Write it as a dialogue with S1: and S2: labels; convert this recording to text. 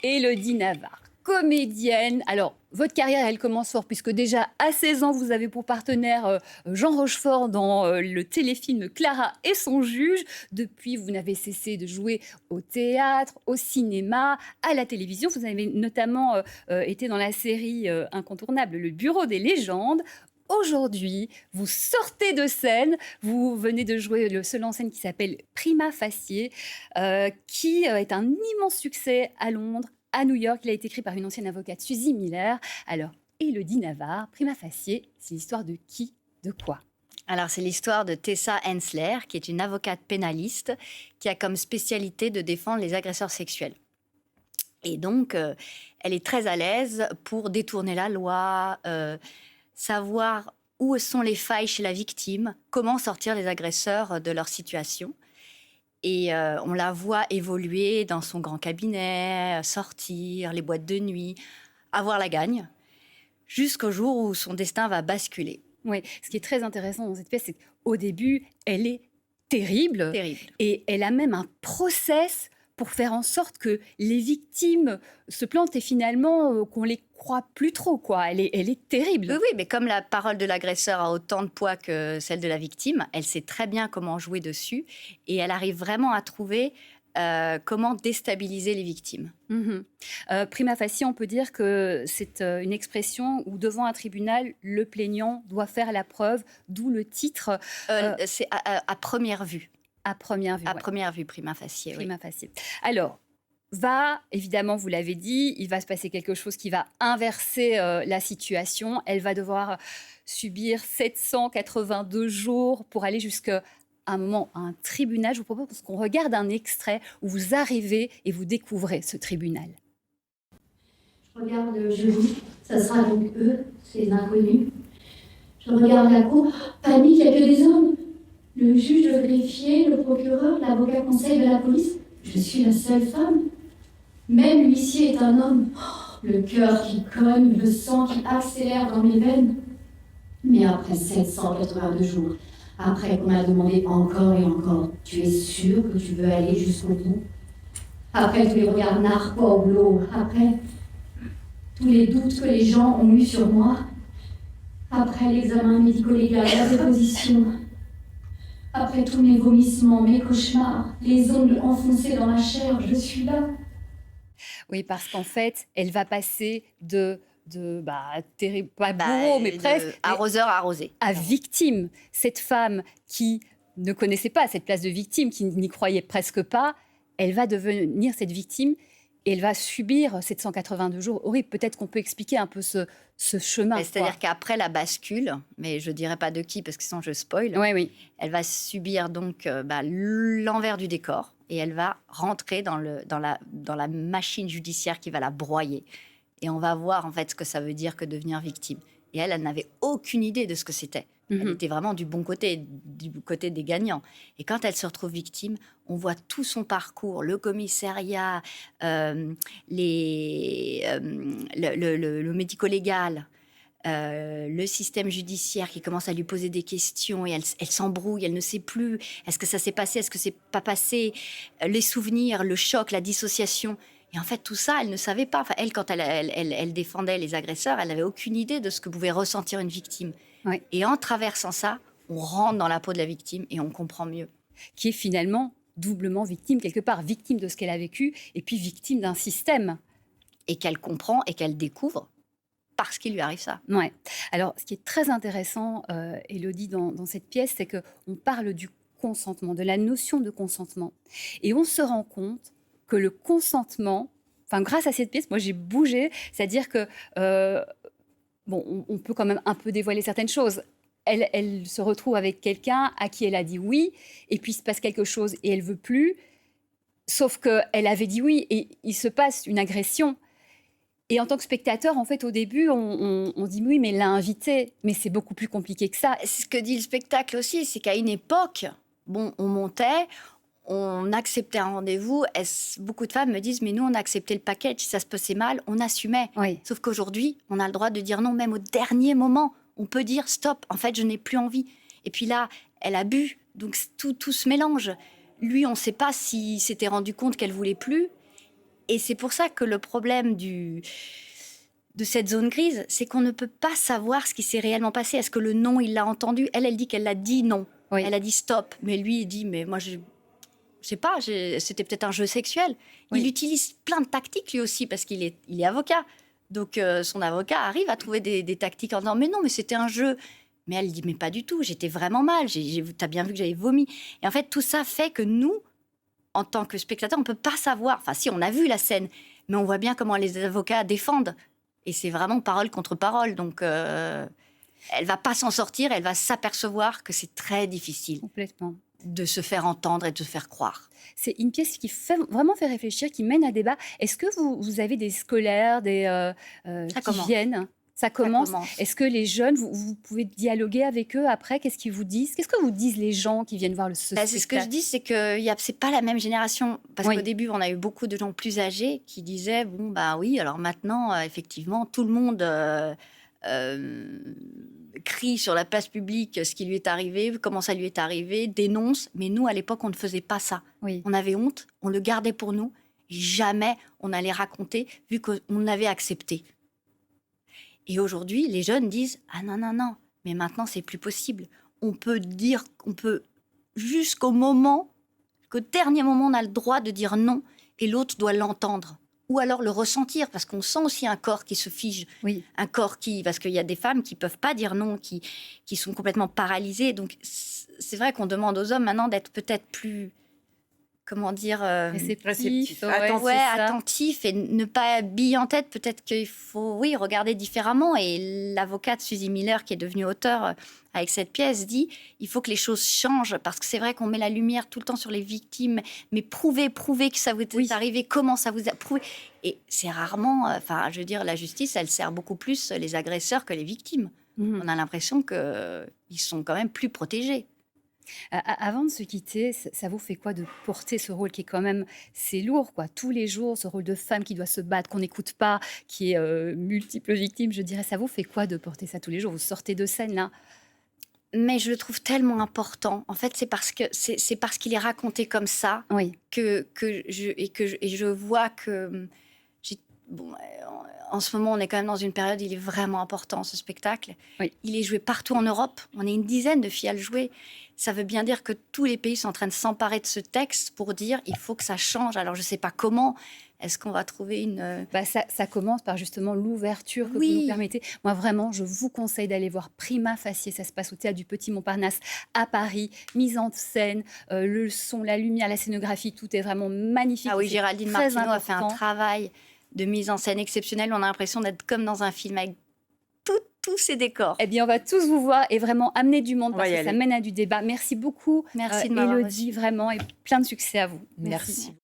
S1: Élodie Navarre, comédienne. Alors, votre carrière, elle commence fort, puisque déjà à 16 ans, vous avez pour partenaire Jean Rochefort dans le téléfilm Clara et son juge. Depuis, vous n'avez cessé de jouer au théâtre, au cinéma, à la télévision. Vous avez notamment été dans la série incontournable Le Bureau des légendes. Aujourd'hui, vous sortez de scène, vous venez de jouer le seul en scène qui s'appelle Prima Facie, qui est un immense succès à Londres, à New York. Il a été écrit par une ancienne avocate, Suzy Miller. Alors, Élodie Navarre, Prima Facie, c'est l'histoire de qui, de quoi?
S2: Alors, c'est l'histoire de Tessa Hensler, qui est une avocate pénaliste qui a comme spécialité de défendre les agresseurs sexuels. Et donc, elle est très à l'aise pour détourner la loi, savoir où sont les failles chez la victime, comment sortir les agresseurs de leur situation. Et on la voit évoluer dans son grand cabinet, sortir, les boîtes de nuit, avoir la gagne, jusqu'au jour où son destin va basculer.
S1: Oui, ce qui est très intéressant dans cette pièce, c'est qu'au début, elle est terrible.
S2: Terrible.
S1: Et elle a même un process pour faire en sorte que les victimes se plantent et finalement qu'on les croit plus trop, quoi. Elle est terrible.
S2: Oui, mais comme la parole de l'agresseur a autant de poids que celle de la victime, elle sait très bien comment jouer dessus et elle arrive vraiment à trouver comment déstabiliser les victimes.
S1: Prima facie, on peut dire que c'est une expression où devant un tribunal, le plaignant doit faire la preuve, d'où le titre.
S2: C'est à première vue.
S1: À première vue.
S2: À première vue, prima facie.
S1: Prima facie. Alors, évidemment, vous l'avez dit, il va se passer quelque chose qui va inverser la situation. Elle va devoir subir 782 jours pour aller jusqu'à un moment, à un tribunal. Je vous propose qu'on regarde un extrait où vous arrivez et vous découvrez ce tribunal.
S3: Je regarde le jury, ça sera donc eux, ces inconnus. Je regarde la cour, panique, il n'y a que des hommes. Le juge, le greffier, le procureur, l'avocat conseil de la police. Je suis la seule femme. Même l'huissier est un homme. Oh, le cœur qui cogne, le sang qui accélère dans mes veines. Mais après 782 jours, après qu'on m'a demandé encore et encore, tu es sûr que tu veux aller jusqu'au bout? Après tous les regards narquois au boulot, après tous les doutes que les gens ont eus sur moi, après l'examen médico-légal, la déposition, après tous mes vomissements, mes cauchemars, les ongles enfoncés dans la chair, je suis là.
S1: Oui, parce qu'en fait, elle va passer terrible, pas bourreau, mais presque,
S2: arroseur à arrosé,
S1: à victime. Cette femme qui ne connaissait pas cette place de victime, qui n'y croyait presque pas, elle va devenir cette victime et elle va subir 782 jours horribles. Peut-être qu'on peut expliquer un peu ce chemin.
S2: C'est-à-dire qu'après la bascule, mais je ne dirai pas de qui parce que sinon je spoil,
S1: oui.
S2: Elle va subir donc l'envers du décor et elle va rentrer dans la machine judiciaire qui va la broyer. Et on va voir en fait ce que ça veut dire que devenir victime. Et elle n'avait aucune idée de ce que c'était. Elle était vraiment du bon côté, du côté des gagnants. Et quand elle se retrouve victime, on voit tout son parcours, le commissariat, le médico-légal, le système judiciaire qui commence à lui poser des questions et elle s'embrouille, elle ne sait plus. Est-ce que ça s'est passé? Est-ce que c'est pas passé? Les souvenirs, le choc, la dissociation. Et en fait, tout ça, elle ne savait pas. Enfin, elle, quand elle défendait les agresseurs, elle n'avait aucune idée de ce que pouvait ressentir une victime.
S1: Oui.
S2: Et en traversant ça, on rentre dans la peau de la victime et on comprend mieux.
S1: Qui est finalement doublement victime, quelque part, victime de ce qu'elle a vécu et puis victime d'un système.
S2: Et qu'elle comprend et qu'elle découvre parce qu'il lui arrive ça.
S1: Ouais. Alors, ce qui est très intéressant, Élodie, dans cette pièce, c'est qu'on parle du consentement, de la notion de consentement. Et on se rend compte que le consentement, grâce à cette pièce, moi j'ai bougé, c'est-à-dire que, on peut quand même un peu dévoiler certaines choses. Elle se retrouve avec quelqu'un à qui elle a dit oui, et puis il se passe quelque chose et elle veut plus, sauf qu'elle avait dit oui, et il se passe une agression. Et en tant que spectateur, en fait, au début, on dit oui, mais elle l'a invité. Mais c'est beaucoup plus compliqué que ça.
S2: C'est ce que dit le spectacle aussi, c'est qu'à une époque, on montait, on acceptait un rendez-vous. Beaucoup de femmes me disent, mais nous, on a accepté le package. Si ça se passait mal, on assumait.
S1: Oui.
S2: Sauf qu'aujourd'hui, on a le droit de dire non, même au dernier moment. On peut dire stop, en fait, je n'ai plus envie. Et puis là, elle a bu, donc tout se mélange. Lui, on ne sait pas s'il s'était rendu compte qu'elle voulait plus. Et c'est pour ça que le problème de cette zone grise, c'est qu'on ne peut pas savoir ce qui s'est réellement passé. Est-ce que le non, il l'a entendu? Elle dit qu'elle l'a dit non.
S1: Oui.
S2: Elle a dit stop. Mais lui, il dit, mais moi, je sais pas, c'était peut-être un jeu sexuel.
S1: Oui.
S2: Il utilise plein de tactiques, lui aussi, parce qu'il est avocat. Donc, son avocat arrive à trouver des tactiques en disant, mais non, mais c'était un jeu. Mais elle dit, mais pas du tout, j'étais vraiment mal. T'as bien vu que j'avais vomi. Et en fait, tout ça fait que nous, en tant que spectateurs, on ne peut pas savoir. Enfin, si, on a vu la scène, mais on voit bien comment les avocats défendent. Et c'est vraiment parole contre parole. Donc, elle va pas s'en sortir. Elle va s'apercevoir que c'est très difficile
S1: Complètement.
S2: de se faire entendre et de se faire croire.
S1: C'est une pièce qui vraiment fait réfléchir, qui mène à débat. Est-ce que vous avez des scolaires, qui
S2: commence.
S1: viennent? Ça commence.
S2: commence.
S1: Est-ce que les jeunes, vous pouvez dialoguer avec eux après? Qu'est-ce qu'ils vous disent? Qu'est-ce que vous disent les gens qui viennent voir ce spectacle?
S2: C'est ce que je dis, c'est que c'est pas la même génération. Parce
S1: Oui.
S2: qu'au début, on a eu beaucoup de gens plus âgés qui disaient, bon, bah oui, alors maintenant, effectivement, tout le monde crie sur la place publique ce qui lui est arrivé, comment ça lui est arrivé, dénonce. Mais nous, à l'époque, on ne faisait pas ça.
S1: Oui.
S2: On avait honte, on le gardait pour nous. Et jamais on allait raconter, vu qu'on avait accepté. Et aujourd'hui, les jeunes disent « Ah non, non, non, mais maintenant, c'est plus possible. On peut dire, jusqu'au dernier moment, on a le droit de dire non et l'autre doit l'entendre. Ou alors le ressentir, parce qu'on sent aussi un corps qui se fige.
S1: Oui.
S2: Un corps parce qu'il y a des femmes qui ne peuvent pas dire non, qui sont complètement paralysées. Donc, c'est vrai qu'on demande aux hommes maintenant d'être peut-être plus... Comment dire
S1: Réceptif,
S4: attentif.
S1: c'est ça.
S2: attentif et ne pas bille en tête. Peut-être qu'il faut, regarder différemment. Et l'avocate Suzy Miller, qui est devenue auteure avec cette pièce, dit il faut que les choses changent. Parce que c'est vrai qu'on met la lumière tout le temps sur les victimes. Mais prouvez que ça vous est arrivé, comment ça vous a prouvé. Et c'est rarement... je veux dire, la justice, elle sert beaucoup plus les agresseurs que les victimes. On a l'impression qu'ils sont quand même plus protégés.
S1: Avant de se quitter, ça vous fait quoi de porter ce rôle qui est quand même, c'est lourd, quoi, tous les jours, ce rôle de femme qui doit se battre, qu'on n'écoute pas, qui est multiple victime, je dirais, ça vous fait quoi de porter ça tous les jours? Vous sortez de scène, là?
S2: Mais je le trouve tellement important. En fait, c'est parce qu'il est raconté comme ça
S1: Oui.
S2: que je vois que... en ce moment, on est quand même dans une période, il est vraiment important, ce spectacle.
S1: Oui.
S2: Il est joué partout en Europe. On est une dizaine de filles à le jouer. Ça veut bien dire que tous les pays sont en train de s'emparer de ce texte pour dire il faut que ça change. Alors, je ne sais pas comment. Est-ce qu'on va trouver une...
S1: Ça commence par justement l'ouverture que vous nous permettez. Moi, vraiment, je vous conseille d'aller voir Prima Facie. Ça se passe au Théâtre du Petit Montparnasse à Paris. Mise en scène, le son, la lumière, la scénographie, tout est vraiment magnifique.
S2: Ah oui, Géraldine Martineau a fait un travail de mise en scène exceptionnelle. On a l'impression d'être comme dans un film avec tous ces décors.
S1: Eh bien, on va tous vous voir et vraiment amener du monde parce que ça mène à du débat. Merci beaucoup,
S2: Merci de m'avoir
S1: Élodie, vraiment, et plein de succès à vous.
S4: Merci.